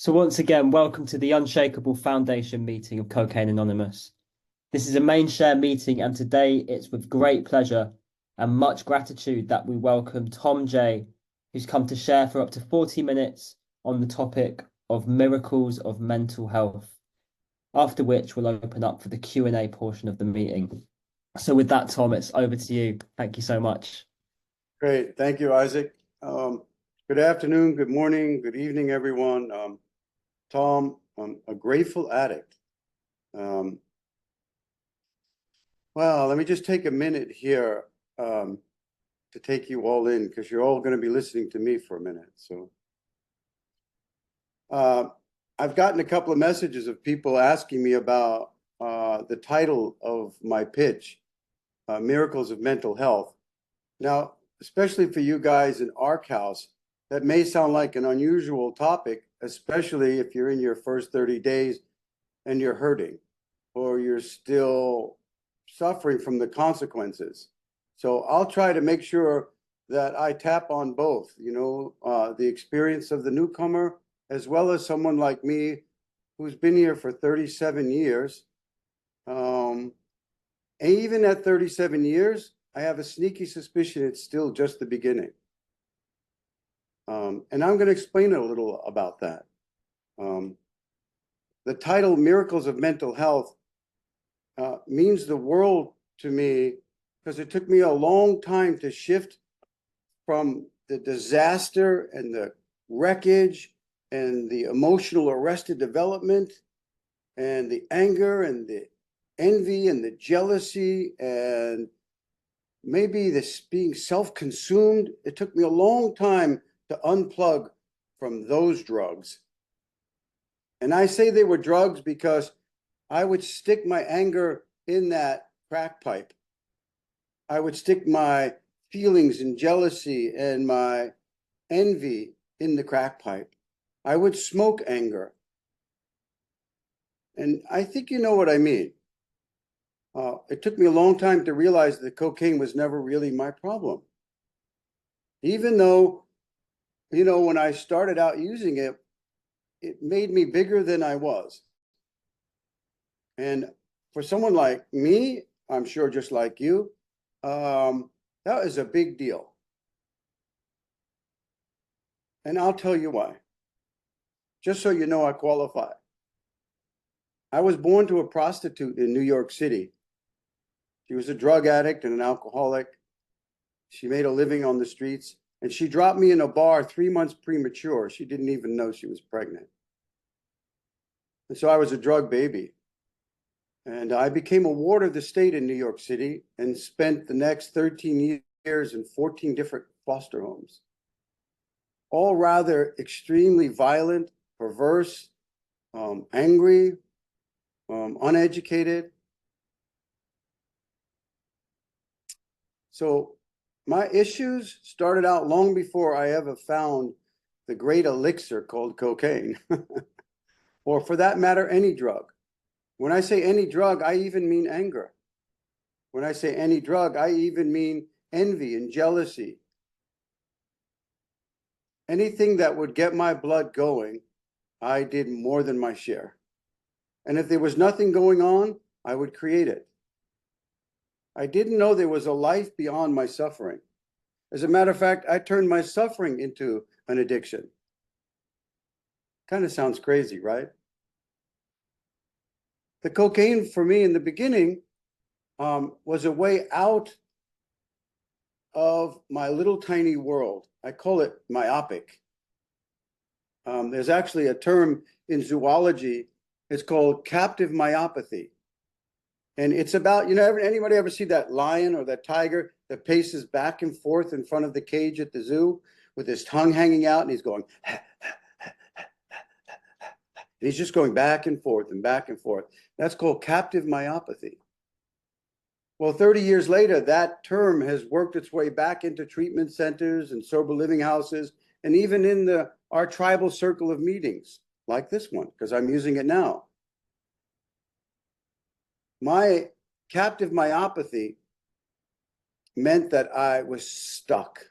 So once again, welcome to the Unshakable Foundation meeting of Cocaine Anonymous. This is a main share meeting, and today it's with great pleasure and much gratitude that we welcome Tom J, who's come to share for up to 40 minutes on the topic of miracles of mental health, after which we'll open up for the Q&A portion of the meeting. So with that, Tom, it's over to you. Thank you so much. Great. Thank you, Isaac. Good afternoon, good morning, good evening, everyone. Tom, I'm a grateful addict. Well, let me just take a minute here to take you all in, because you're all going to be listening to me for a minute. So I've gotten a couple of messages of people asking me about the title of my pitch, Miracles of Mental Health. Now, especially for you guys in ARC House, that may sound like an unusual topic, especially if you're in your first 30 days and you're hurting or you're still suffering from the consequences. So I'll try to make sure that I tap on both, the experience of the newcomer, as well as someone like me who's been here for 37 years. And even at 37 years, I have a sneaky suspicion it's still just the beginning. And I'm going to explain a little about that. The title Miracles of Mental Health means the world to me, because it took me a long time to shift from the disaster and the wreckage and the emotional arrested development and the anger and the envy and the jealousy and maybe this being self-consumed. It took me a long time to unplug from those drugs. And I say they were drugs because I would stick my anger in that crack pipe. I would stick my feelings and jealousy and my envy in the crack pipe. I would smoke anger. And I think you know what I mean. It took me a long time to realize that cocaine was never really my problem. Even though, when I started out using it, it made me bigger than I was. And for someone like me, I'm sure just like you, that is a big deal. And I'll tell you why. Just so you know I qualify. I was born to a prostitute in New York City. She was a drug addict and an alcoholic. She made a living on the streets, and she dropped me in a bar 3 months premature. She didn't even know she was pregnant. And so I was a drug baby. And I became a ward of the state in New York City and spent the next 13 years in 14 different foster homes. All rather extremely violent, perverse, angry, uneducated. So my issues started out long before I ever found the great elixir called cocaine, or for that matter, any drug. When I say any drug, I even mean anger. When I say any drug, I even mean envy and jealousy. Anything that would get my blood going, I did more than my share. And if there was nothing going on, I would create it. I didn't know there was a life beyond my suffering. As a matter of fact, I turned my suffering into an addiction. Kind of sounds crazy, right? The cocaine for me in the beginning was a way out of my little tiny world. I call it myopic. There's actually a term in zoology. It's called captive myopathy. And it's about, anybody ever see that lion or that tiger that paces back and forth in front of the cage at the zoo with his tongue hanging out and he's going, he's just going back and forth and back and forth. That's called captive myopathy. Well, 30 years later, that term has worked its way back into treatment centers and sober living houses, and even in our tribal circle of meetings, like this one, because I'm using it now. My captive myopathy meant that I was stuck.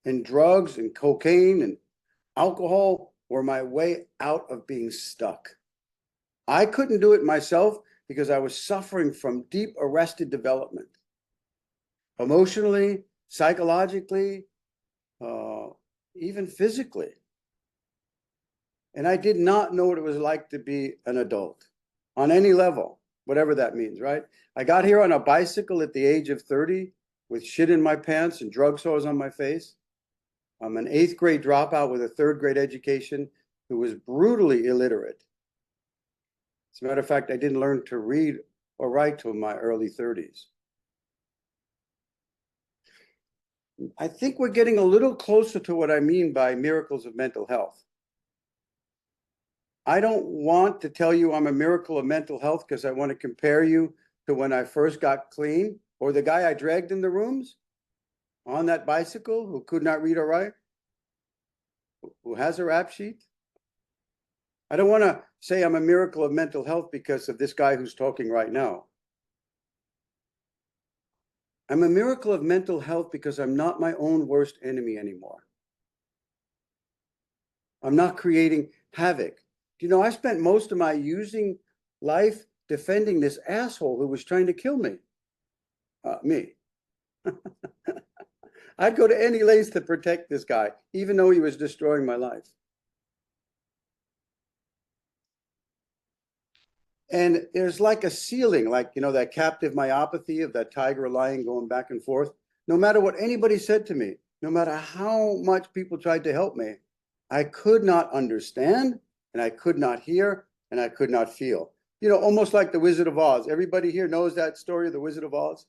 And drugs and cocaine and alcohol or my way out of being stuck. I couldn't do it myself because I was suffering from deep arrested development, emotionally, psychologically, even physically. And I did not know what it was like to be an adult on any level, whatever that means, right? I got here on a bicycle at the age of 30 with shit in my pants and drug sores on my face. I'm an 8th grade dropout with a 3rd grade education who was brutally illiterate. As a matter of fact, I didn't learn to read or write till my early 30s. I think we're getting a little closer to what I mean by miracles of mental health. I don't want to tell you I'm a miracle of mental health because I want to compare you to when I first got clean, or the guy I dragged in the rooms on that bicycle who could not read or write, who has a rap sheet. I don't want to say I'm a miracle of mental health because of this guy who's talking right now. I'm a miracle of mental health because I'm not my own worst enemy anymore. I'm not creating havoc. You know, I spent most of my using life defending this asshole who was trying to kill me. Me. I'd go to any lengths to protect this guy, even though he was destroying my life. And there's like a ceiling, like, you know, that captive myopathy of that tiger or lion going back and forth. No matter what anybody said to me, no matter how much people tried to help me, I could not understand, and I could not hear, and I could not feel. You know, almost like the Wizard of Oz. Everybody here knows that story of the Wizard of Oz.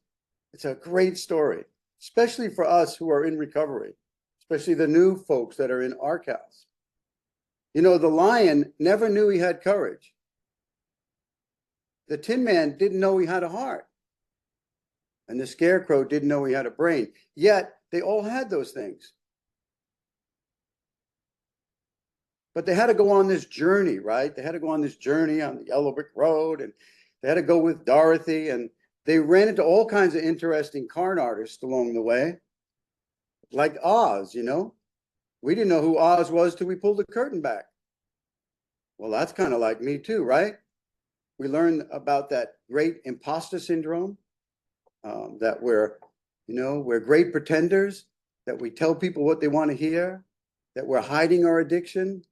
It's a great story, especially for us who are in recovery, especially the new folks that are in ARC House. You know, the lion never knew he had courage. The Tin Man didn't know he had a heart. And the Scarecrow didn't know he had a brain. Yet they all had those things. But they had to go on this journey, right? They had to go on this journey on the yellow brick road, and they had to go with Dorothy, and they ran into all kinds of interesting con artists along the way, like Oz, you know? We didn't know who Oz was till we pulled the curtain back. Well, that's kind of like me too, right? We learned about that great imposter syndrome, that we're, you know, we're great pretenders, that we tell people what they want to hear, that we're hiding our addiction,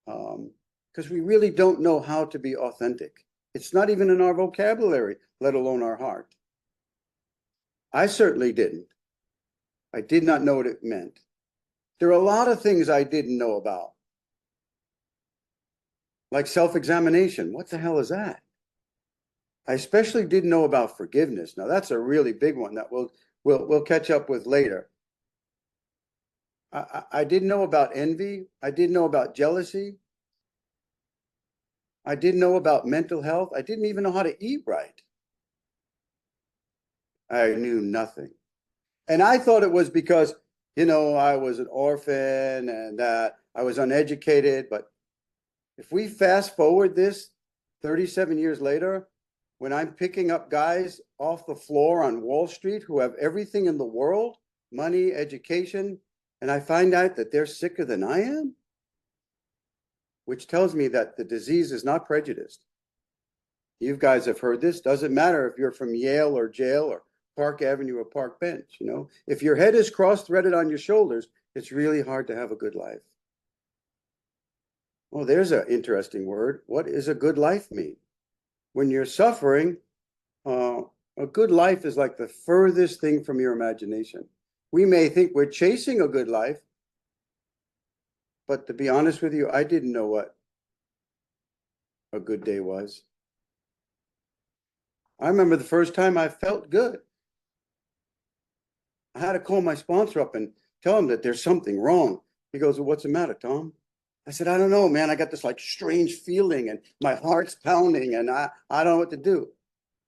because we really don't know how to be authentic. It's not even in our vocabulary, let alone our heart. I certainly didn't. I did not know what it meant. There are a lot of things I didn't know about, like self-examination. What the hell is that? I especially didn't know about forgiveness. Now that's a really big one that we'll catch up with later. I didn't know about envy. I didn't know about jealousy. I didn't know about mental health. I didn't even know how to eat right. I knew nothing. And I thought it was because, you know, I was an orphan and that I was uneducated. But if we fast forward this 37 years later, when I'm picking up guys off the floor on Wall Street who have everything in the world, money, education, and I find out that they're sicker than I am, which tells me that the disease is not prejudiced. You guys have heard this. Doesn't matter if you're from Yale or jail or Park Avenue or Park Bench, you know. If your head is cross-threaded on your shoulders, it's really hard to have a good life. Well, there's an interesting word. What does a good life mean? When you're suffering, a good life is like the furthest thing from your imagination. We may think we're chasing a good life, but to be honest with you, I didn't know what a good day was. I remember the first time I felt good. I had to call my sponsor up and tell him that there's something wrong. He goes, well, what's the matter, Tom? I said, I don't know, man. I got this like strange feeling and my heart's pounding and I don't know what to do.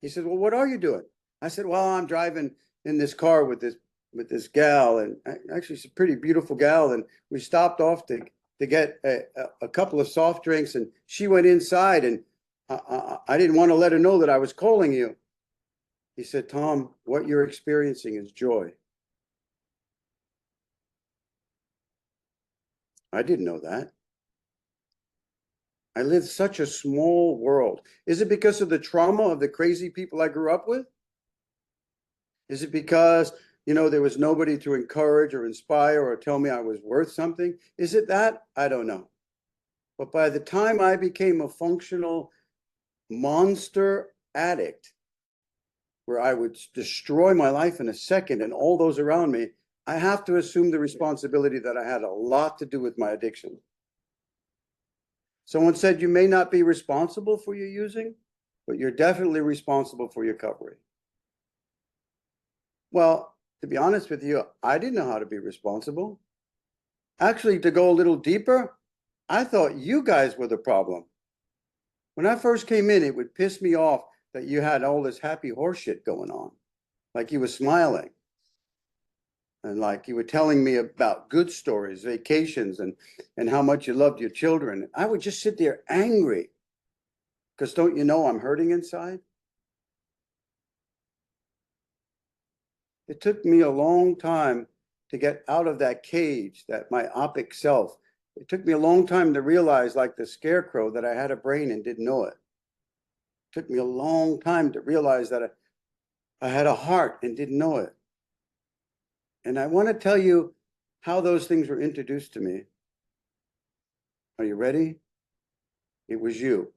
He said, well, what are you doing? I said, well, I'm driving in this car with this gal, and actually she's a pretty beautiful gal. And we stopped off to get a couple of soft drinks, and she went inside, and I didn't want to let her know that I was calling you. He said, Tom, what you're experiencing is joy. I didn't know that. I live such a small world. Is it because of the trauma of the crazy people I grew up with? Is it because, there was nobody to encourage or inspire or tell me I was worth something? Is it that? I don't know. But by the time I became a functional monster addict, where I would destroy my life in a second and all those around me, I have to assume the responsibility that I had a lot to do with my addiction. Someone said you may not be responsible for your using, but you're definitely responsible for your recovery. Well, to be honest with you, I didn't know how to be responsible. Actually, to go a little deeper, I thought you guys were the problem. When I first came in, it would piss me off that you had all this happy horse shit going on. Like you were smiling. And like you were telling me about good stories, vacations, and how much you loved your children. I would just sit there angry. Because don't you know I'm hurting inside? It took me a long time to get out of that cage, that myopic self. It took me a long time to realize, like the scarecrow, that I had a brain and didn't know it. It took me a long time to realize that I had a heart and didn't know it. And I want to tell you how those things were introduced to me. Are you ready? It was you.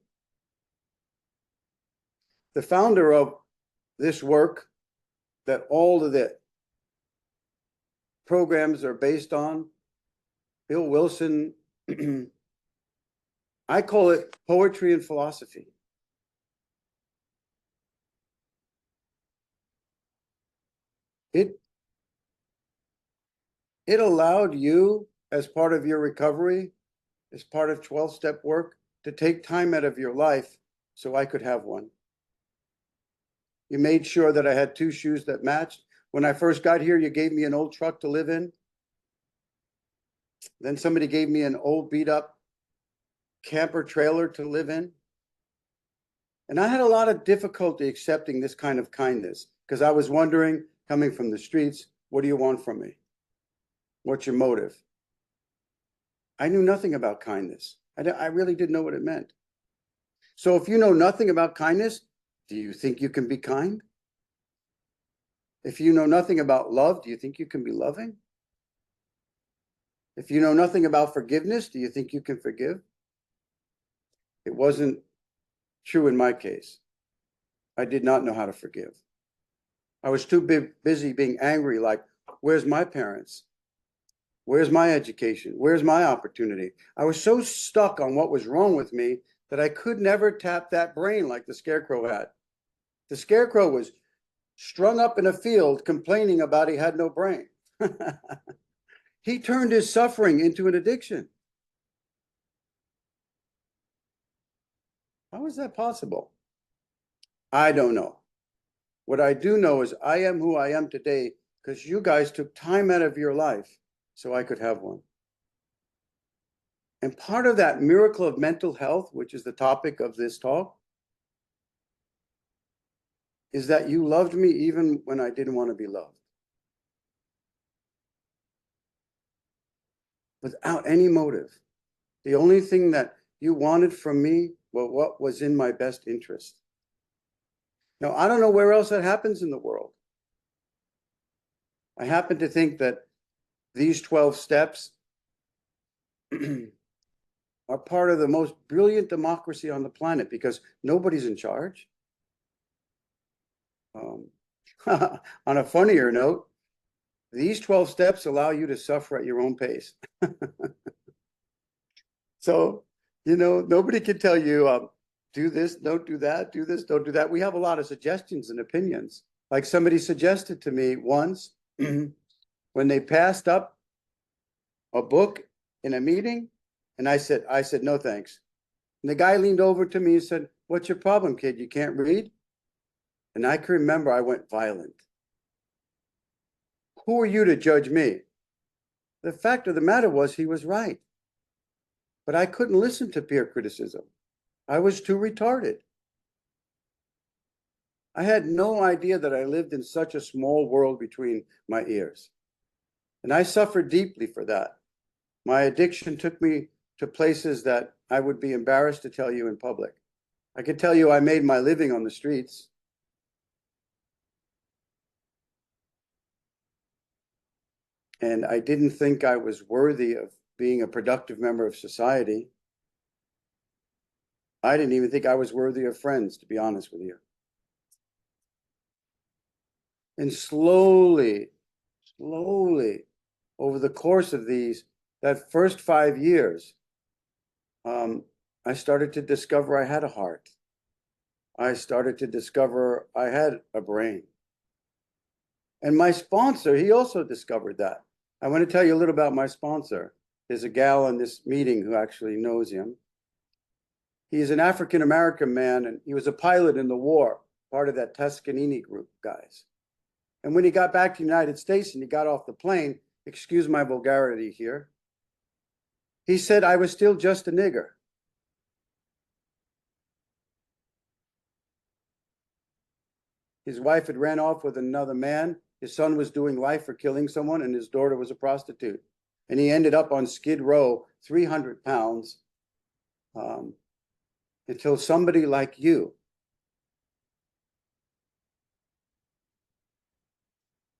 The founder of this work that all of the programs are based on, Bill Wilson, I call it poetry and philosophy. It allowed you, as part of your recovery, as part of 12-step work, to take time out of your life so I could have one. You made sure that I had 2 shoes that matched. When I first got here, you gave me an old truck to live in. Then somebody gave me an old beat up camper trailer to live in. And I had a lot of difficulty accepting this kind of kindness because I was wondering, coming from the streets, what do you want from me? What's your motive? I knew nothing about kindness. I really didn't know what it meant. So if you know nothing about kindness, do you think you can be kind? If you know nothing about love, do you think you can be loving? If you know nothing about forgiveness, do you think you can forgive? It wasn't true in my case. I did not know how to forgive. I was too busy being angry, like, where's my parents? Where's my education? Where's my opportunity? I was so stuck on what was wrong with me that I could never tap that brain like the scarecrow had. The scarecrow was strung up in a field complaining about he had no brain. He turned his suffering into an addiction. How is that possible? I don't know. What I do know is I am who I am today because you guys took time out of your life so I could have one. And part of that miracle of mental health, which is the topic of this talk, is that you loved me even when I didn't want to be loved. Without any motive. The only thing that you wanted from me was what was in my best interest. Now, I don't know where else that happens in the world. I happen to think that these 12 steps are part of the most brilliant democracy on the planet because nobody's in charge. On a funnier note, these 12 steps allow you to suffer at your own pace. So, nobody can tell you, do this, don't do that, do this, don't do that. We have a lot of suggestions and opinions. Like somebody suggested to me once when they passed up a book in a meeting, and I said, no, thanks. And the guy leaned over to me and said, what's your problem, kid? You can't read? And I can remember I went violent. Who are you to judge me? The fact of the matter was he was right. But I couldn't listen to peer criticism. I was too retarded. I had no idea that I lived in such a small world between my ears. And I suffered deeply for that. My addiction took me to places that I would be embarrassed to tell you in public. I could tell you I made my living on the streets. And I didn't think I was worthy of being a productive member of society. I didn't even think I was worthy of friends, to be honest with you. And slowly, over the course of that first 5 years, I started to discover I had a heart. I started to discover I had a brain. And my sponsor, he also discovered that. I want to tell you a little about my sponsor. There's a gal in this meeting who actually knows him. He's an African-American man, and he was a pilot in the war, part of that Tuscanini group guys. And when he got back to the United States and he got off the plane, excuse my vulgarity here, he said, I was still just a nigger. His wife had ran off with another man. His son was doing life for killing someone, and his daughter was a prostitute. And he ended up on Skid Row, 300 pounds, until somebody like you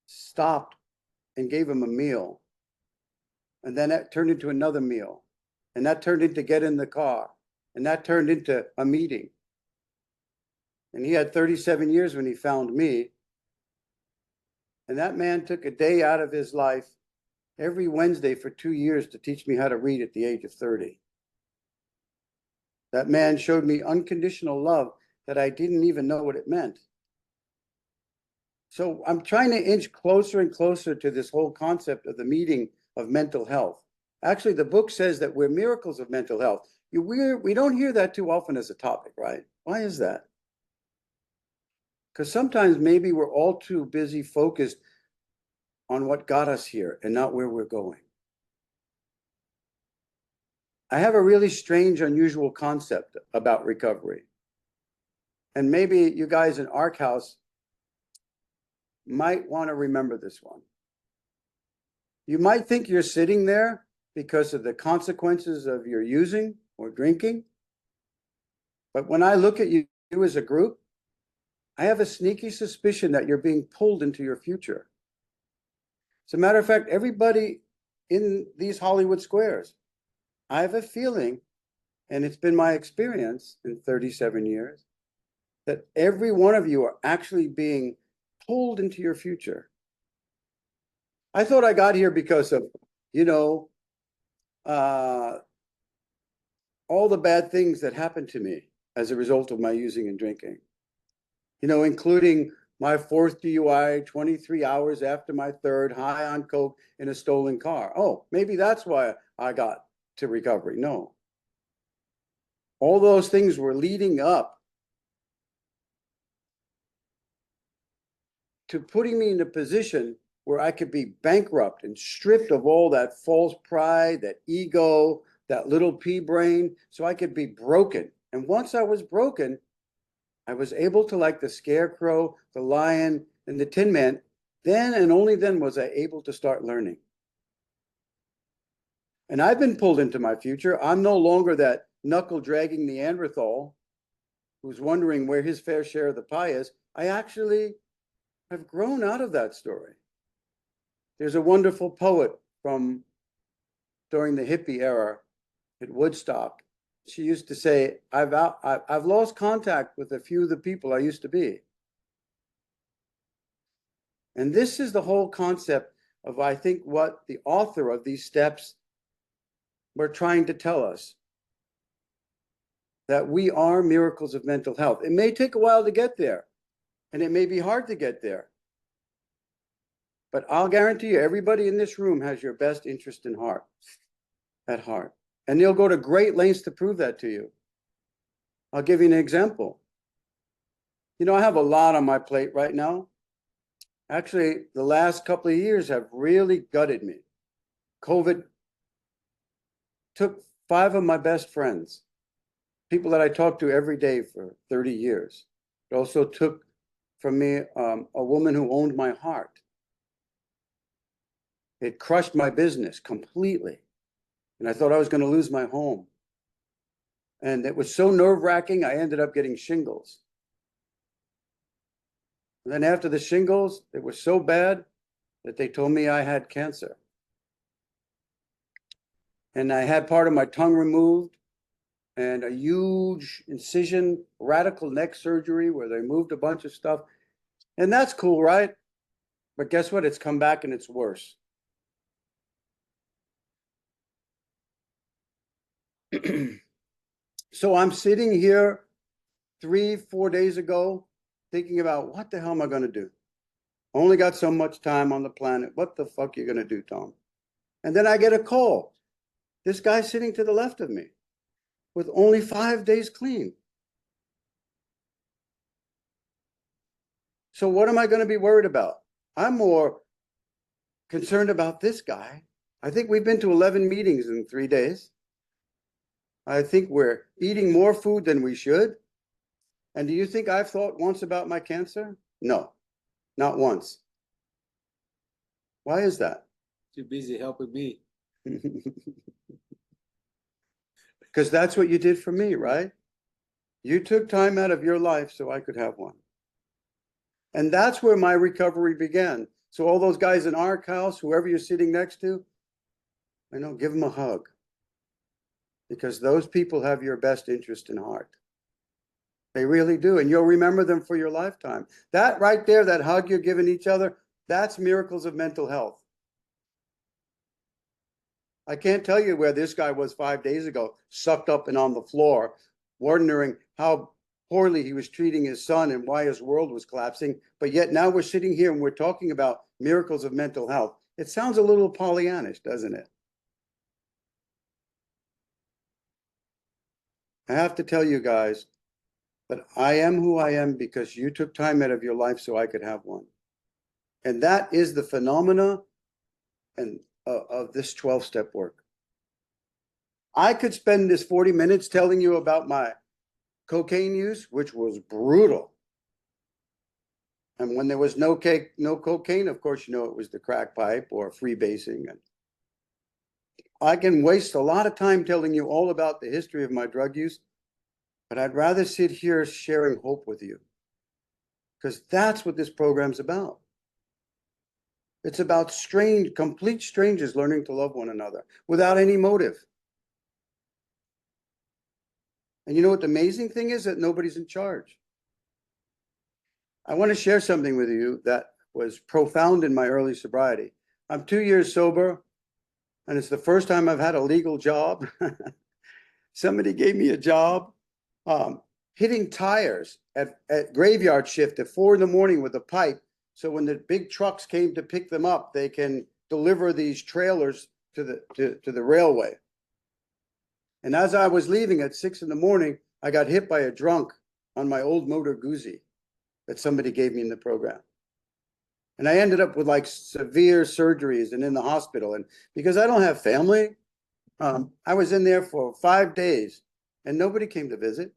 stopped and gave him a meal. And then that turned into another meal. And that turned into get in the car. And that turned into a meeting. And he had 37 years when he found me. And that man took a day out of his life every Wednesday for 2 years to teach me how to read at the age of 30. That man showed me unconditional love that I didn't even know what it meant. So I'm trying to inch closer and closer to this whole concept of the meeting of mental health. Actually, the book says that we're miracles of mental health. We don't hear that too often as a topic, right? Why is that? Because sometimes maybe we're all too busy focused on what got us here and not where we're going. I have a really strange, unusual concept about recovery. And maybe you guys in ARC House might want to remember this one. You might think you're sitting there because of the consequences of your using or drinking. But when I look at you as a group, I have a sneaky suspicion that you're being pulled into your future. As a matter of fact, everybody in these Hollywood squares, I have a feeling, and it's been my experience in 37 years, that every one of you are actually being pulled into your future. I thought I got here because of, all the bad things that happened to me as a result of my using and drinking, including my fourth DUI 23 hours after my third, high on coke in a stolen car. Oh, maybe that's why I got to recovery. No. All those things were leading up to putting me in a position where I could be bankrupt and stripped of all that false pride, that ego, that little pea brain, so I could be broken. And once I was broken, I was able to, like the scarecrow, the lion, and the tin man, then and only then was I able to start learning. And I've been pulled into my future. I'm no longer that knuckle-dragging Neanderthal who's wondering where his fair share of the pie is. I actually have grown out of that story. There's a wonderful poet from during the hippie era at Woodstock. She used to say, I've lost contact with a few of the people I used to be. And this is the whole concept of, I think, what the author of these steps were trying to tell us, that we are miracles of mental health. It may take a while to get there, and it may be hard to get there. But I'll guarantee you, everybody in this room has your best interest at heart. And they'll go to great lengths to prove that to you. I'll give you an example. I have a lot on my plate right now. Actually, the last couple of years have really gutted me. COVID took 5 of my best friends, people that I talked to every day for 30 years. It also took from me a woman who owned my heart. It crushed my business completely. And I thought I was going to lose my home. And it was so nerve-wracking, I ended up getting shingles. And then after the shingles, it was so bad that they told me I had cancer. And I had part of my tongue removed and a huge incision, radical neck surgery where they moved a bunch of stuff. And that's cool, right? But guess what? It's come back and it's worse. So I'm sitting here 3-4 days ago thinking about what the hell am I going to do? Only got so much time on the planet. What the fuck are you going to do, Tom? And then I get a call. This guy sitting to the left of me with only 5 days clean. So what am I going to be worried about? I'm more concerned about this guy. I think we've been to 11 meetings in 3 days. I think we're eating more food than we should. And do you think I've thought once about my cancer? No, not once. Why is that? Too busy helping me. Because that's what you did for me, right? You took time out of your life so I could have one. And that's where my recovery began. So all those guys in our house, whoever you're sitting next to, I know, give them a hug. Because those people have your best interest in heart. They really do. And you'll remember them for your lifetime. That right there, that hug you're giving each other, that's miracles of mental health. I can't tell you where this guy was 5 days ago, sucked up and on the floor, wondering how poorly he was treating his son and why his world was collapsing. But yet now we're sitting here and we're talking about miracles of mental health. It sounds a little Pollyannish, doesn't it? I have to tell you guys that I am who I am because you took time out of your life so I could have one. And that is the phenomena and of this 12-step work. I could spend this 40 minutes telling you about my cocaine use, which was brutal. And when there was no cocaine, of course, you know, it was the crack pipe or freebasing. And I can waste a lot of time telling you all about the history of my drug use, but I'd rather sit here sharing hope with you because that's what this program's about. It's about complete strangers learning to love one another without any motive. And you know what the amazing thing is? That nobody's in charge. I want to share something with you that was profound in my early sobriety. I'm 2 years sober, and it's the first time I've had a legal job. Somebody gave me a job hitting tires at graveyard shift at 4 a.m. with a pipe. So when the big trucks came to pick them up, they can deliver these trailers to the railway. And as I was leaving at 6 a.m, I got hit by a drunk on my old Motor Guzzi that somebody gave me in the program. And I ended up with like severe surgeries and in the hospital. And because I don't have family, I was in there for 5 days and nobody came to visit.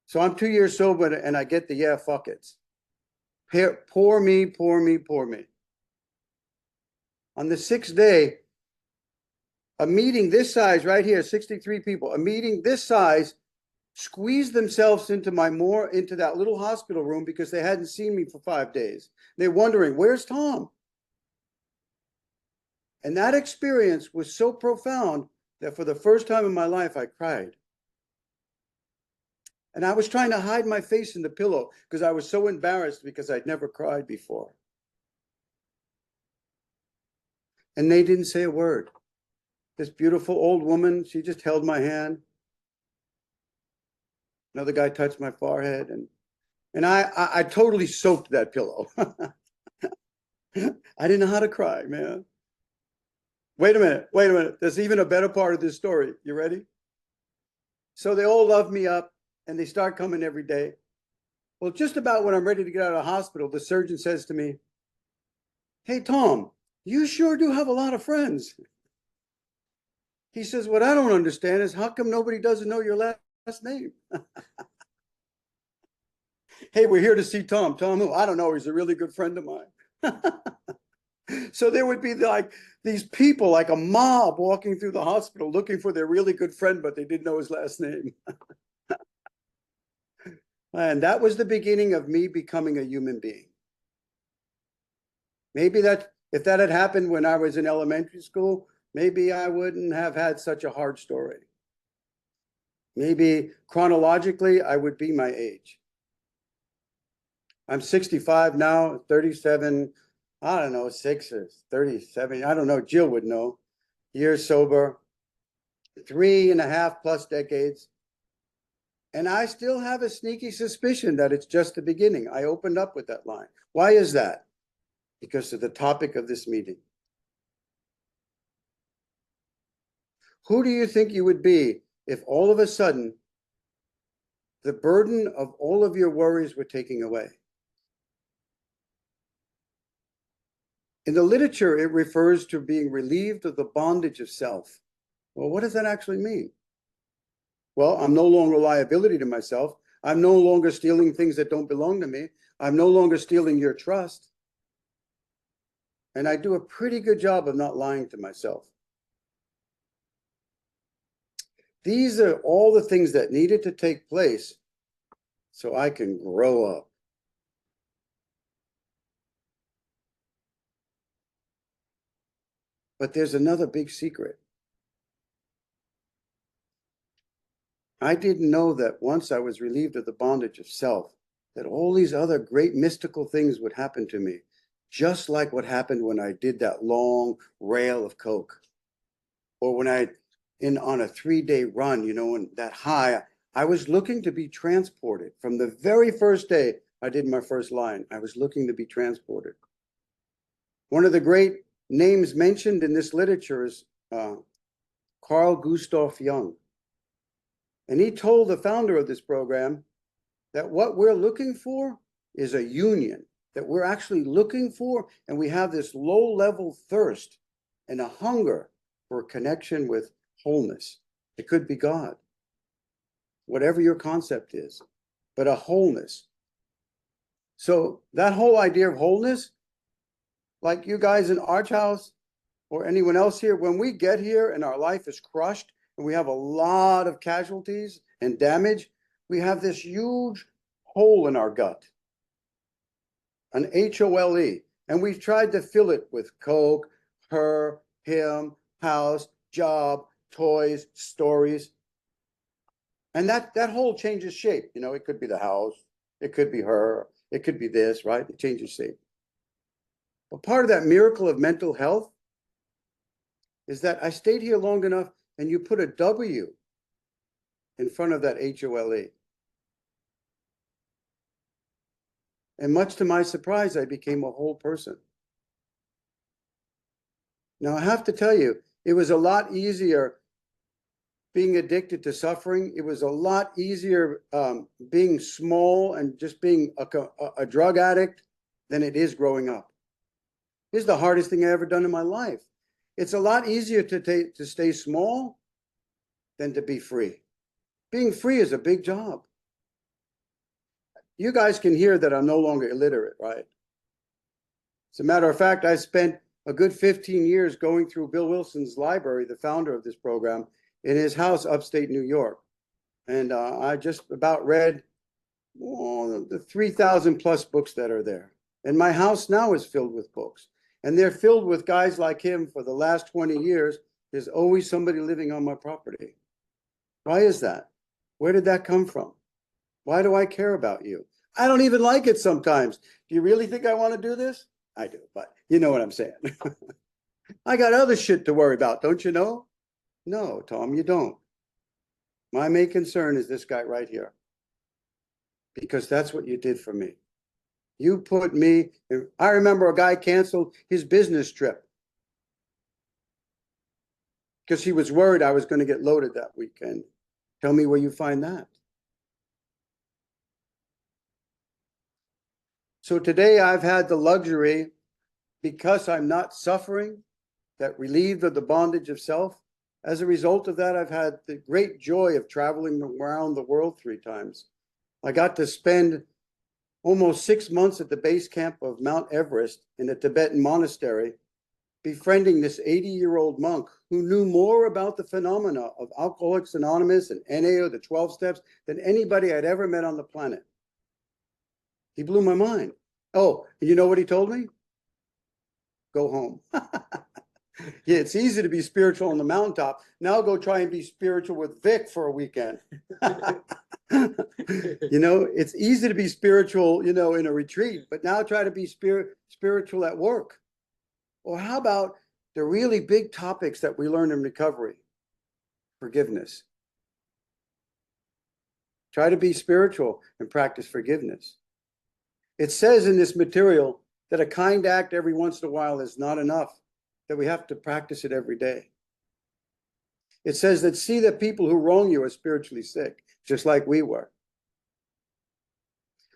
So I'm 2 years sober and I get the yeah, fuck it's. Poor me, poor me, poor me. On the 6th day, a meeting this size right here, 63 people, a meeting this size squeezed themselves into that little hospital room because they hadn't seen me for 5 days. They're wondering, where's Tom? And that experience was so profound that for the first time in my life, I cried. And I was trying to hide my face in the pillow because I was so embarrassed because I'd never cried before. And they didn't say a word. This beautiful old woman, she just held my hand. Another guy touched my forehead, and I totally soaked that pillow. I didn't know how to cry, man. Wait a minute. There's even a better part of this story. You ready? So they all love me up, and they start coming every day. Well, just about when I'm ready to get out of the hospital, the surgeon says to me, "Hey, Tom, you sure do have a lot of friends." He says, "What I don't understand is how come nobody doesn't know your last name?" Hey, we're here to see Tom. Tom who? I don't know. He's a really good friend of mine. So there would be like these people, like a mob walking through the hospital looking for their really good friend, but they didn't know his last name. And that was the beginning of me becoming a human being. Maybe that if that had happened when I was in elementary school, maybe I wouldn't have had such a hard story. Maybe chronologically, I would be my age. I'm 65 now, 37, I don't know, 6 or 37, I don't know, Jill would know. Years sober, 3.5+ decades. And I still have a sneaky suspicion that it's just the beginning. I opened up with that line. Why is that? Because of the topic of this meeting. Who do you think you would be if all of a sudden the burden of all of your worries were taken away? In the literature, it refers to being relieved of the bondage of self. Well, what does that actually mean? Well, I'm no longer a liability to myself. I'm no longer stealing things that don't belong to me. I'm no longer stealing your trust. And I do a pretty good job of not lying to myself. These are all the things that needed to take place so I can grow up. But there's another big secret. I didn't know that once I was relieved of the bondage of self, that all these other great mystical things would happen to me, just like what happened when I did that long rail of coke, or when on a 3-day run, you know, and that high, I was looking to be transported. From the very first day I did my first line, I was looking to be transported. One of the great names mentioned in this literature is Carl Gustav Jung. And he told the founder of this program that what we're looking for is a union, that we're actually looking for, and we have this low-level thirst and a hunger for a connection with wholeness. It could be God, whatever your concept is, but a wholeness. So that whole idea of wholeness, like you guys in Arch House or anyone else here, when we get here and our life is crushed and we have a lot of casualties and damage, we have this huge hole in our gut, an HOLE, and we've tried to fill it with coke, her, him, house, job, toys, stories. And that hole changes shape. You know, it could be the house, it could be her, it could be this, right? It changes shape. But part of that miracle of mental health is that I stayed here long enough and you put a W in front of that HOLE. And much to my surprise, I became a whole person. Now, I have to tell you, it was a lot easier being addicted to suffering. It was a lot easier being small and just being a drug addict than it is growing up. This is the hardest thing I ever done in my life. It's a lot easier to stay small than to be free. Being free is a big job. You guys can hear that I'm no longer illiterate, right? As a matter of fact, I spent a good 15 years going through Bill Wilson's library, the founder of this program, in his house upstate New York. And I just about read the 3,000 plus books that are there. And my house now is filled with books. And they're filled with guys like him for the last 20 years. There's always somebody living on my property. Why is that? Where did that come from? Why do I care about you? I don't even like it sometimes. Do you really think I want to do this? I do, but you know what I'm saying. I got other shit to worry about, don't you know? No, Tom, you don't. My main concern is this guy right here. Because that's what you did for me. You put me, I remember a guy canceled his business trip because he was worried I was going to get loaded that weekend. Tell me where you find that. So today I've had the luxury, because I'm not suffering, that relieved of the bondage of self. As a result of that, I've had the great joy of traveling around the world 3 times. I got to spend almost 6 months at the base camp of Mount Everest in a Tibetan monastery, befriending this 80-year-old monk who knew more about the phenomena of Alcoholics Anonymous and NA, the 12 steps, than anybody I'd ever met on the planet. He blew my mind. Oh, and you know what he told me? Go home. Yeah, it's easy to be spiritual on the mountaintop. Now go try and be spiritual with Vic for a weekend. It's easy to be spiritual, in a retreat, but now try to be spiritual at work. Or how about the really big topics that we learn in recovery? Forgiveness. Try to be spiritual and practice forgiveness. It says in this material that a kind act every once in a while is not enough, that we have to practice it every day. It says that see that people who wrong you are spiritually sick, just like we were.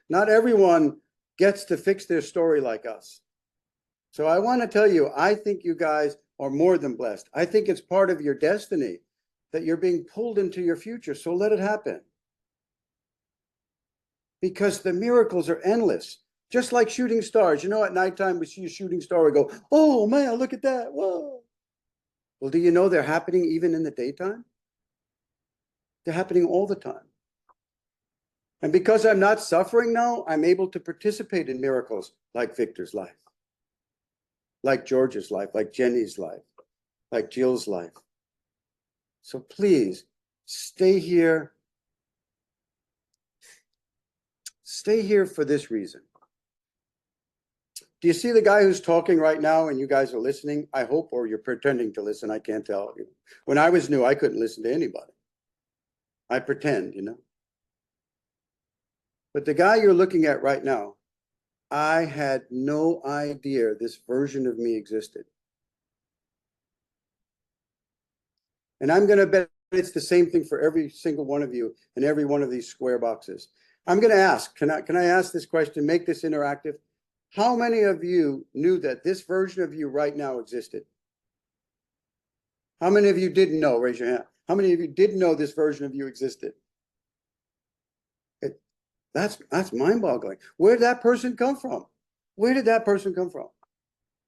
Not everyone gets to fix their story like us. So I want to tell you, I think you guys are more than blessed. I think it's part of your destiny that you're being pulled into your future. So let it happen. Because the miracles are endless. Just like shooting stars. At nighttime we see a shooting star, we go, oh man, look at that. Whoa. Well, do you know they're happening even in the daytime? They're happening all the time. And because I'm not suffering now, I'm able to participate in miracles like Victor's life, like George's life, like Jenny's life, like Jill's life. So please stay here. Stay here for this reason. Do you see the guy who's talking right now and you guys are listening? I hope, or you're pretending to listen. I can't tell. When I was new, I couldn't listen to anybody. I pretend, But the guy you're looking at right now, I had no idea this version of me existed. And I'm going to bet it's the same thing for every single one of you in every one of these square boxes. I'm going to ask, can I ask this question, make this interactive? How many of you knew that this version of you right now existed? How many of you didn't know? Raise your hand. How many of you didn't know this version of you existed? That's mind-boggling. Where did that person come from? Where did that person come from?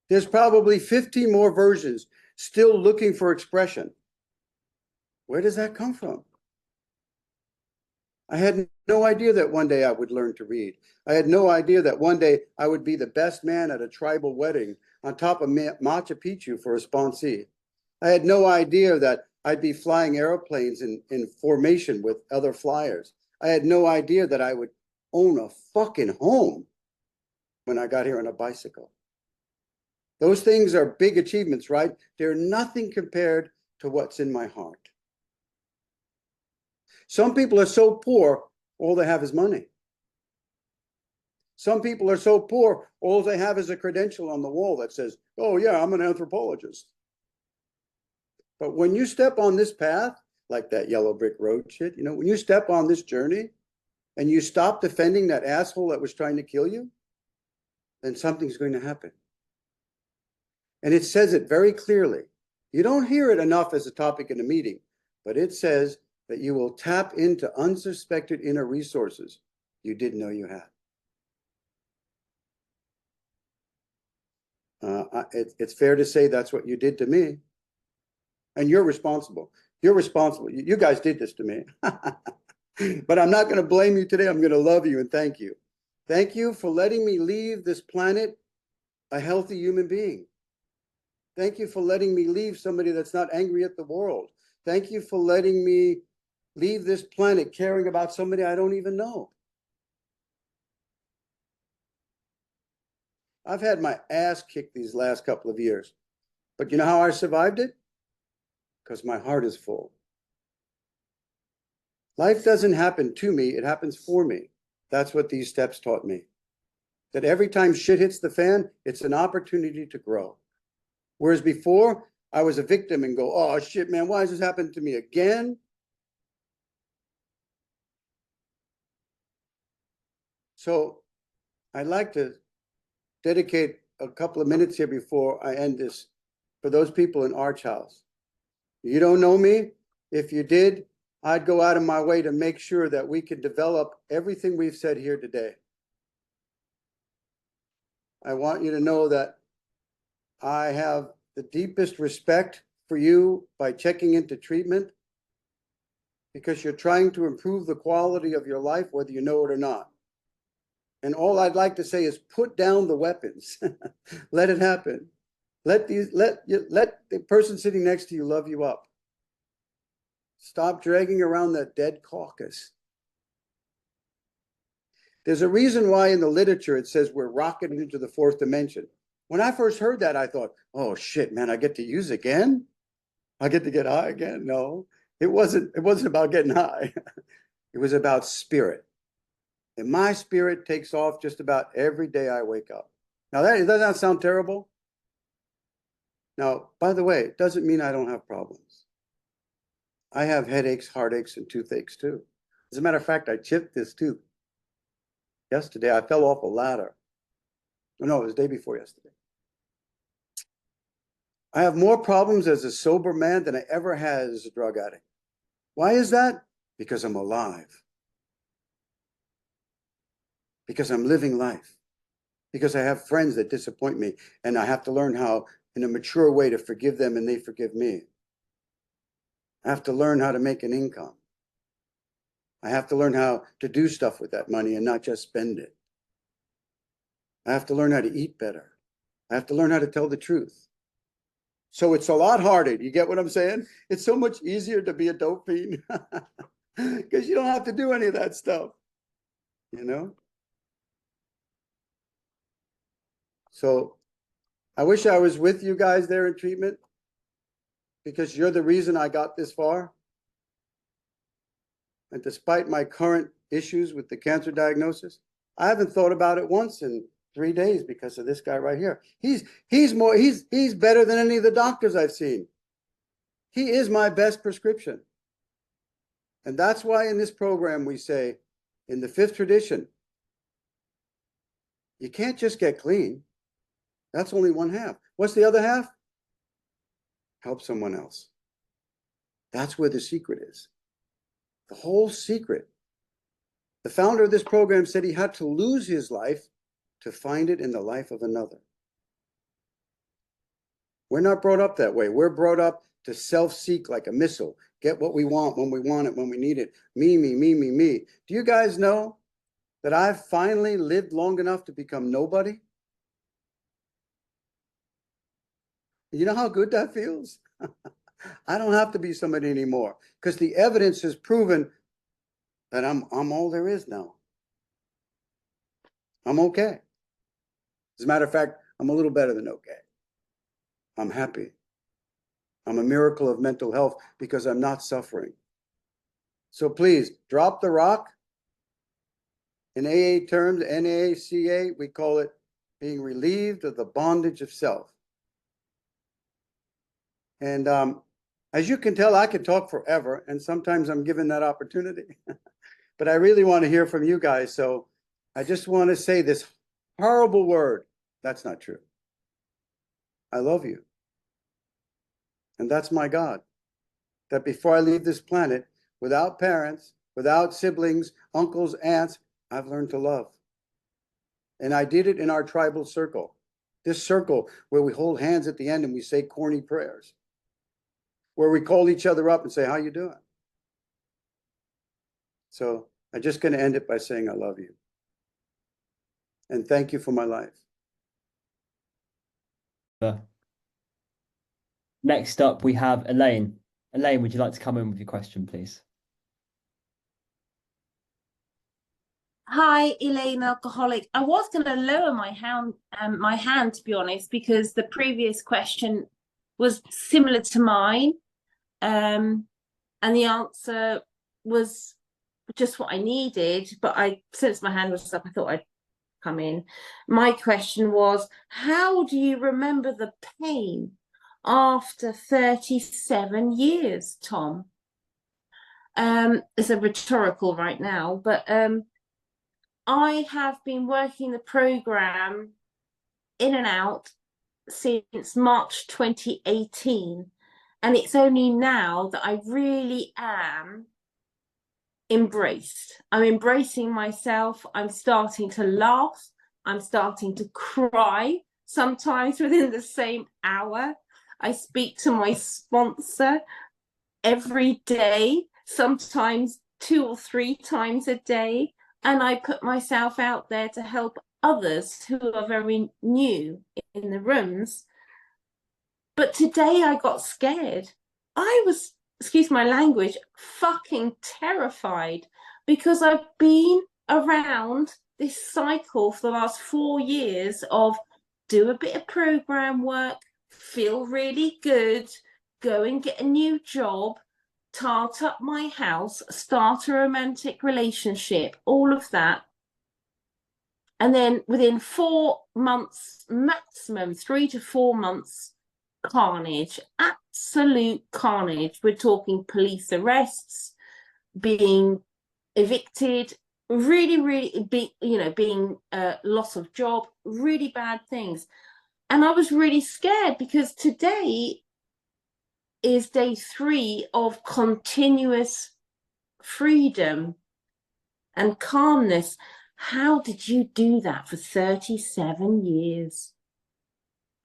There's probably 50 more versions still looking for expression. Where does that come from? I had no idea that one day I would learn to read. I had no idea that one day I would be the best man at a tribal wedding on top of Machu Picchu for a sponsee. I had no idea that I'd be flying airplanes in formation with other flyers. I had no idea that I would own a fucking home when I got here on a bicycle. Those things are big achievements, right? They're nothing compared to what's in my heart. Some people are so poor, all they have is money. Some people are so poor, all they have is a credential on the wall that says, oh yeah, I'm an anthropologist. But when you step on this path, like that yellow brick road shit, when you step on this journey and you stop defending that asshole that was trying to kill you, then something's going to happen. And it says it very clearly. You don't hear it enough as a topic in a meeting, but it says that you will tap into unsuspected inner resources you didn't know you had. It's fair to say that's what you did to me. And you're responsible. You're responsible. You guys did this to me. But I'm not going to blame you today. I'm going to love you and thank you. Thank you for letting me leave this planet a healthy human being. Thank you for letting me leave somebody that's not angry at the world. Thank you for letting me leave this planet caring about somebody I don't even know. I've had my ass kicked these last couple of years. But you know how I survived it? Because my heart is full. Life doesn't happen to me, it happens for me. That's what these steps taught me. That every time shit hits the fan, it's an opportunity to grow. Whereas before, I was a victim and go, oh shit, man, why has this happened to me again? So I'd like to dedicate a couple of minutes here before I end this for those people in Arch House. You don't know me? If you did, I'd go out of my way to make sure that we can develop everything we've said here today. I want you to know that I have the deepest respect for you by checking into treatment because you're trying to improve the quality of your life, whether you know it or not. And all I'd like to say is put down the weapons. Let it happen. Let the person sitting next to you love you up. Stop dragging around that dead carcass. There's a reason why in the literature it says we're rocketing into the fourth dimension. When I first heard that, I thought, oh shit, man, I get to use again? I get to get high again? No, it wasn't about getting high. It was about spirit. And my spirit takes off just about every day I wake up. Now, does that sound terrible? Now, by the way, it doesn't mean I don't have problems. I have headaches, heartaches, and toothaches too. As a matter of fact, I chipped this tooth. Yesterday, I fell off a ladder. No, it was the day before yesterday. I have more problems as a sober man than I ever had as a drug addict. Why is that? Because I'm alive. Because I'm living life. Because I have friends that disappoint me, and I have to learn how, in a mature way, to forgive them and they forgive me. I have to learn how to make an income. I have to learn how to do stuff with that money and not just spend it. I have to learn how to eat better. I have to learn how to tell the truth. So it's a lot harder. You get what I'm saying? It's so much easier to be a dope fiend because you don't have to do any of that stuff, you know? So I wish I was with you guys there in treatment because you're the reason I got this far. And despite my current issues with the cancer diagnosis, I haven't thought about it once in 3 days because of this guy right here. He's better than any of the doctors I've seen. He is my best prescription. And that's why in this program we say, in the fifth tradition, you can't just get clean. That's only one half. What's the other half? Help someone else. That's where the secret is. The whole secret. The founder of this program said he had to lose his life to find it in the life of another. We're not brought up that way. We're brought up to self-seek like a missile. Get what we want when we want it, when we need it. Me, me, me, me, me. Do you guys know that I've finally lived long enough to become nobody? You know how good that feels? I don't have to be somebody anymore because the evidence has proven that I'm all there is now. I'm okay. As a matter of fact, I'm a little better than okay. I'm happy. I'm a miracle of mental health because I'm not suffering. So please drop the rock. In AA terms, NACA, we call it being relieved of the bondage of self. And as you can tell, I could talk forever, and sometimes I'm given that opportunity. But I really want to hear from you guys. So I just want to say this horrible word. That's not true. I love you. And that's my God. That before I leave this planet, without parents, without siblings, uncles, aunts, I've learned to love. And I did it in our tribal circle. This circle where we hold hands at the end and we say corny prayers. Where we call each other up and say, how you doing? So I'm just going to end it by saying I love you. And thank you for my life. Next up, we have Elaine. Elaine, would you like to come in with your question, please? Hi, Elaine, alcoholic. I was going to lower my hand, to be honest, because the previous question was similar to mine, and the answer was just what I needed. But since my hand was up, I thought I'd come in. My question was, how do you remember the pain after 37 years, Tom? It's a rhetorical right now, but I have been working the program in and out since March 2018. And it's only now that I really am embraced. I'm embracing myself. I'm starting to laugh. I'm starting to cry sometimes within the same hour. I speak to my sponsor every day, sometimes 2 or 3 times a day, and I put myself out there to help others who are very new in the rooms. But today I got scared. I was, excuse my language, fucking terrified, because I've been around this cycle for the last 4 years of do a bit of program work, feel really good, go and get a new job, tart up my house, start a romantic relationship, all of that. And then within 4 months, maximum 3 to 4 months, carnage, absolute carnage. We're talking police arrests, being evicted, really being loss of job, really bad things. And I was really scared, because today is day 3 of continuous freedom and calmness. How did you do that for 37 years?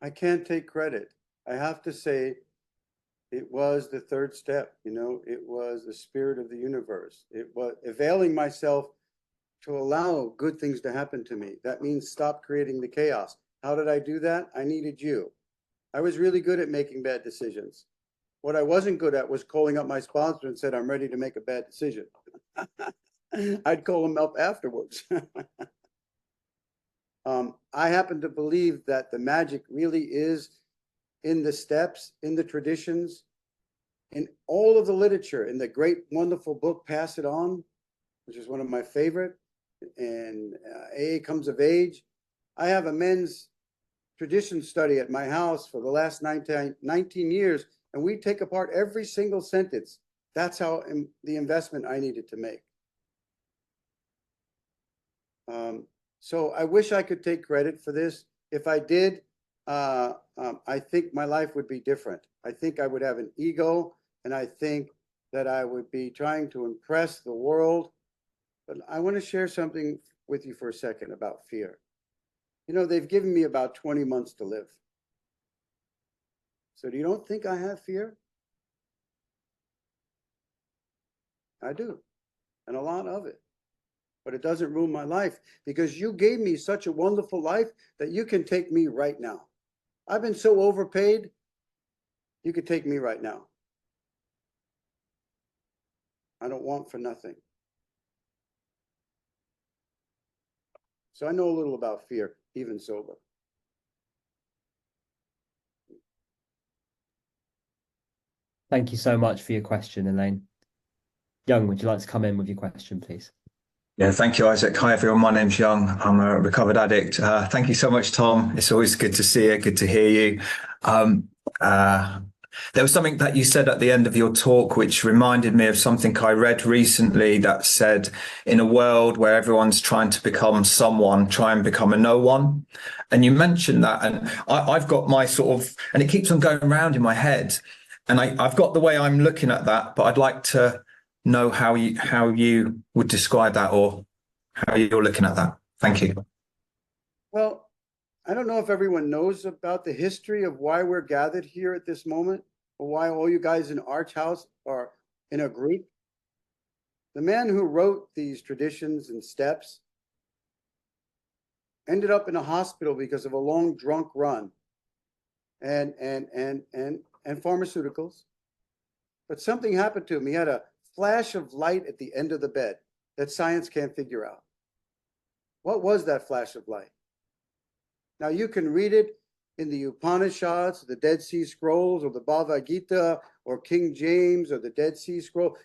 I can't take credit. I have to say, it was the third step, you know, it was the spirit of the universe. It was availing myself to allow good things to happen to me. That means stop creating the chaos. How did I do that? I needed you. I was really good at making bad decisions. What I wasn't good at was calling up my sponsor and said, I'm ready to make a bad decision. I'd call him up afterwards. I happen to believe that the magic really is in the steps, in the traditions, in all of the literature, in the great, wonderful book, Pass It On, which is one of my favorite, and AA Comes of Age. I have a men's tradition study at my house for the last 19 years, and we take apart every single sentence. That's how the investment I needed to make. So I wish I could take credit for this. If I did, I think my life would be different. I think I would have an ego, and I think that I would be trying to impress the world. But I want to share something with you for a second about fear. You know, they've given me about 20 months to live. So do you don't think I have fear? I do, and a lot of it. But it doesn't ruin my life, because you gave me such a wonderful life that you can take me right now. I've been so overpaid, you could take me right now. I don't want for nothing. So I know a little about fear, even sober. Thank you so much for your question, Elaine. Young, would you like to come in with your question, please? Yeah, thank you, Isaac. Hi, everyone. My name's Young. I'm a recovered addict. Thank you so much, Tom. It's always good to see you, good to hear you. There was something that you said at the end of your talk, which reminded me of something I read recently that said, in a world where everyone's trying to become someone, try and become a no one. And you mentioned that, and I've got my sort of, and it keeps on going around in my head. And I've got the way I'm looking at that, but I'd like to know how you would describe that, or how you're looking at that. Thank you. Well, I don't know if everyone knows about the history of why we're gathered here at this moment, or why all you guys in Arch House are in a group. The man who wrote these traditions and steps ended up in a hospital because of a long drunk run and pharmaceuticals. But something happened to him. He had a flash of light at the end of the bed that science can't figure out. What was that flash of light? Now you can read it in the Upanishads, the Dead Sea Scrolls, or the Bhagavad Gita, or King James, or the Dead Sea Scroll.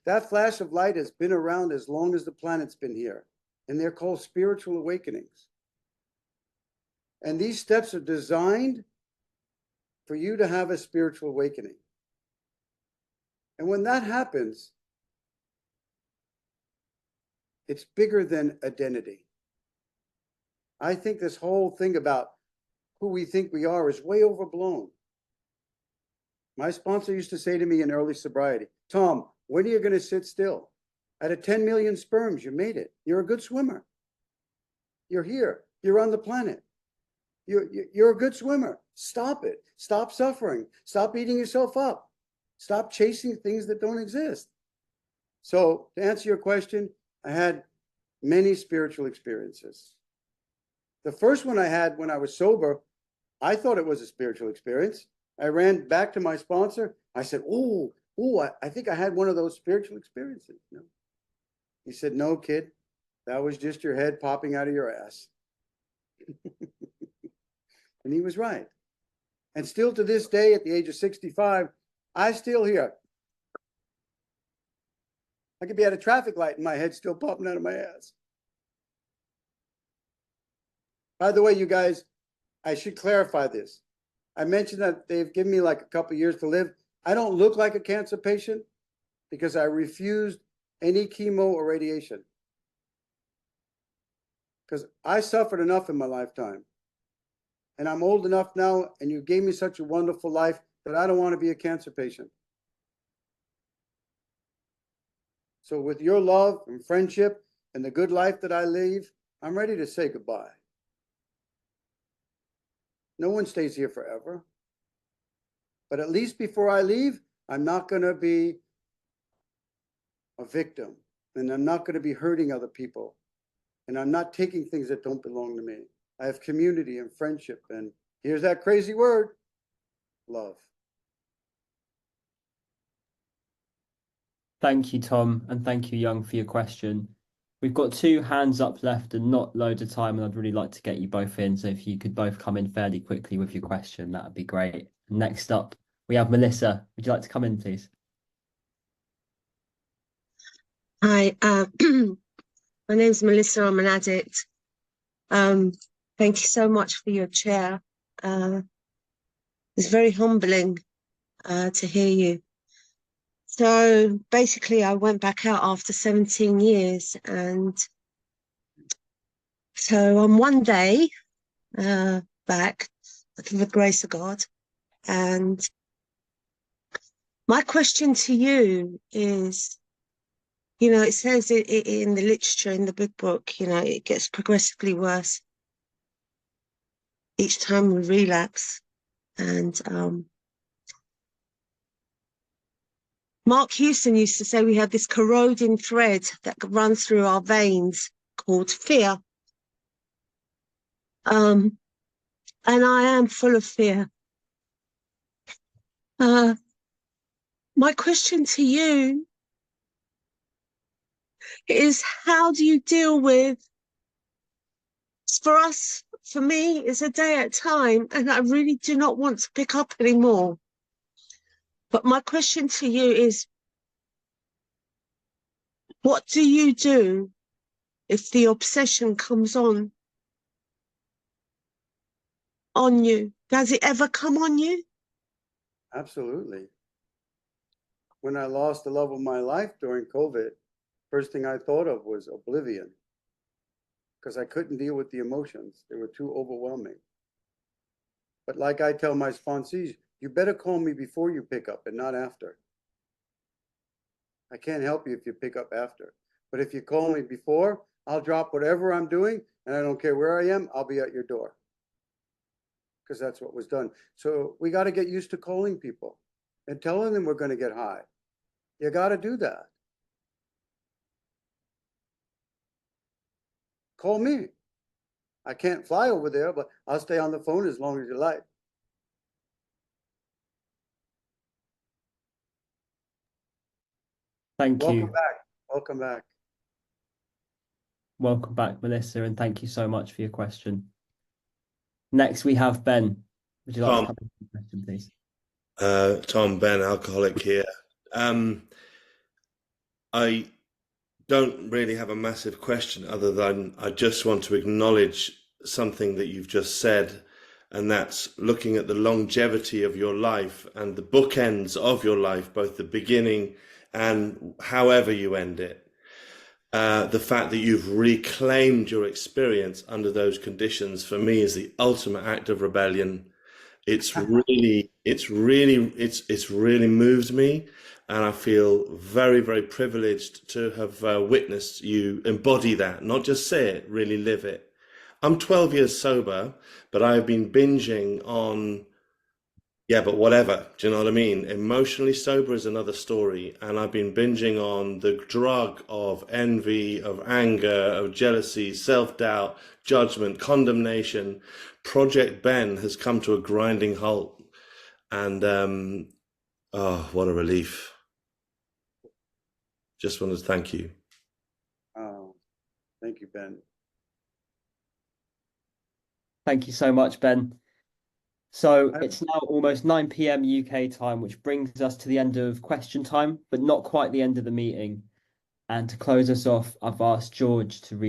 That flash of light has been around as long as the planet's been here, and they're called spiritual awakenings. And these steps are designed for you to have a spiritual awakening. And when that happens, it's bigger than identity. I think this whole thing about who we think we are is way overblown. My sponsor used to say to me in early sobriety, Tom, when are you going to sit still? Out of 10 million sperms, you made it. You're a good swimmer. You're here. you're on the planet. You're a good swimmer. Stop it. Stop suffering. Stop eating yourself up. Stop chasing things that don't exist. So to answer your question, I had many spiritual experiences. The first one I had when I was sober, I thought it was a spiritual experience. I ran back to my sponsor. I said, I think I had one of those spiritual experiences. No. He said, no, kid, that was just your head popping out of your ass. And he was right. And still to this day, at the age of 65, I still hear. I could be at a traffic light and my head's still popping out of my ass. By the way, you guys, I should clarify this. I mentioned that they've given me like a couple years to live. I don't look like a cancer patient because I refused any chemo or radiation. Because I suffered enough in my lifetime. And I'm old enough now, and you gave me such a wonderful life that I don't want to be a cancer patient. So with your love and friendship and the good life that I live, I'm ready to say goodbye. No one stays here forever. But at least before I leave, I'm not going to be a victim, and I'm not going to be hurting other people, and I'm not taking things that don't belong to me. I have community and friendship, and here's that crazy word, love. Thank you, Tom, and thank you, Young, for your question. We've got 2 hands up left and not loads of time, and I'd really like to get you both in. So if you could both come in fairly quickly with your question, that would be great. Next up, we have Melissa. Would you like to come in, please? Hi, my name's Melissa. I'm an addict. Thank you so much for your chair. It's very humbling to hear you. So basically, I went back out after 17 years, and so on one day back, through the grace of God, and my question to you is, you know, it says in the literature, in the big book, you know, it gets progressively worse each time we relapse. And Mark Houston used to say we have this corroding thread that runs through our veins called fear. And I am full of fear. My question to you is, how do you deal with, for us, for me, it's a day at a time, and I really do not want to pick up anymore. But my question to you is, what do you do if the obsession comes on you? Does it ever come on you? Absolutely. When I lost the love of my life during COVID, first thing I thought of was oblivion, because I couldn't deal with the emotions. They were too overwhelming. But like I tell my sponsees, you better call me before you pick up and not after. I can't help you if you pick up after. But if you call me before, I'll drop whatever I'm doing, and I don't care where I am, I'll be at your door. Because that's what was done. So we got to get used to calling people and telling them we're going to get high. You got to do that. Call me. I can't fly over there, but I'll stay on the phone as long as you like. Thank you. Welcome back. Welcome back. Welcome back, Melissa, and thank you so much for your question. Next, we have Ben. Would you like to come in with your question, please? Tom, Ben, alcoholic here. I don't really have a massive question other than I just want to acknowledge something that you've just said, and that's looking at the longevity of your life and the bookends of your life, both the beginning and however you end it. The fact that you've reclaimed your experience under those conditions, for me, is the ultimate act of rebellion. It's really moved me, and I feel very, very privileged to have witnessed you embody that, not just say it, really live it. I'm 12 years sober, but I've been binging on, yeah, but whatever. Do you know what I mean? Emotionally sober is another story. And I've been binging on the drug of envy, of anger, of jealousy, self-doubt, judgment, condemnation. Project Ben has come to a grinding halt. And oh, what a relief. Just wanted to thank you. Oh, thank you, Ben. Thank you so much, Ben. So it's now almost 9 p.m. UK time, which brings us to the end of question time, but not quite the end of the meeting. And to close us off, I've asked George to read